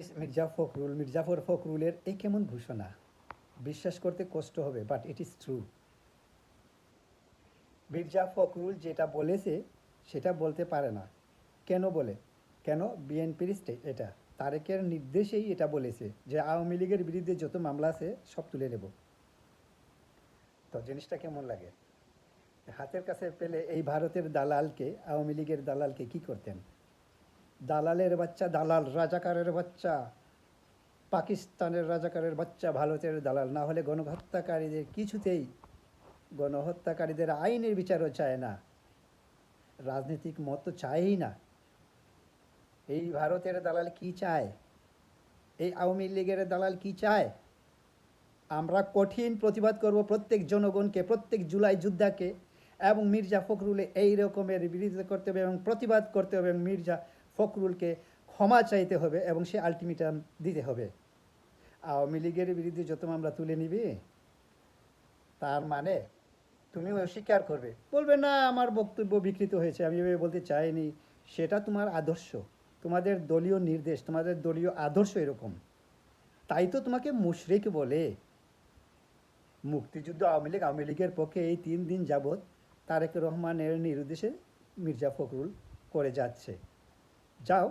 মির্জাফর ফখরুলের এই কেমন ঘোষণা, বিশ্বাস করতে কষ্ট হবে, but it is true. Mirza Fakhrul যেটা বলেছে সেটা বলতে পারে না। কেন বলে? কেন? বিএনপির এটা তারেকের নির্দেশেই এটা বলেছে যে আওয়ামী লীগের বিরুদ্ধে যত মামলা আছে সব তুলে নেব। তো জিনিসটা কেমন লাগে? হাতের কাছে পেলে এই ভারতের দালালকে, আওয়ামী লীগের দালালকে কি করতেন? দালালের বাচ্চা, দালাল রাজাকারের বাচ্চা, পাকিস্তানের রাজাকারের বাচ্চা, ভারতের দালাল না হলে গণহত্যাকারীদের কিছুতেই, গণহত্যাকারীদের আইনের বিচারও চায় না, রাজনৈতিক মত তো চায়ই না। এই ভারতের দালাল কি চায়? এই আওয়ামী লীগের দালাল কি চায়? আমরা কঠিন প্রতিবাদ করব প্রত্যেক জনগণকে, প্রত্যেক জুলাই যোদ্ধাকে, এবং মির্জা ফখরুলে এই রকমের বিরোধিতা করতে হবে এবং প্রতিবাদ করতে হবে এবং মির্জা ফখরুলকে ক্ষমা চাইতে হবে এবং সে আলটিমেটাম দিতে হবে। আওয়ামী লীগের বিরুদ্ধে যত মামলা তুলে নিবে, তার মানে তুমিও স্বীকার করবে, বলবে না আমার বক্তব্য বিকৃত হয়েছে, আমি এভাবে বলতে চাইনি। সেটা তোমার আদর্শ, তোমাদের দলীয় নির্দেশ, তোমাদের দলীয় আদর্শ এরকম। তাই তো তোমাকে মুশরিক বলে। মুক্তিযুদ্ধ আওয়ামী লীগের পক্ষে এই 3 দিন যাবৎ তারেক রহমানের নির্দেশে মির্জা ফখরুল করে যাচ্ছে। যাও,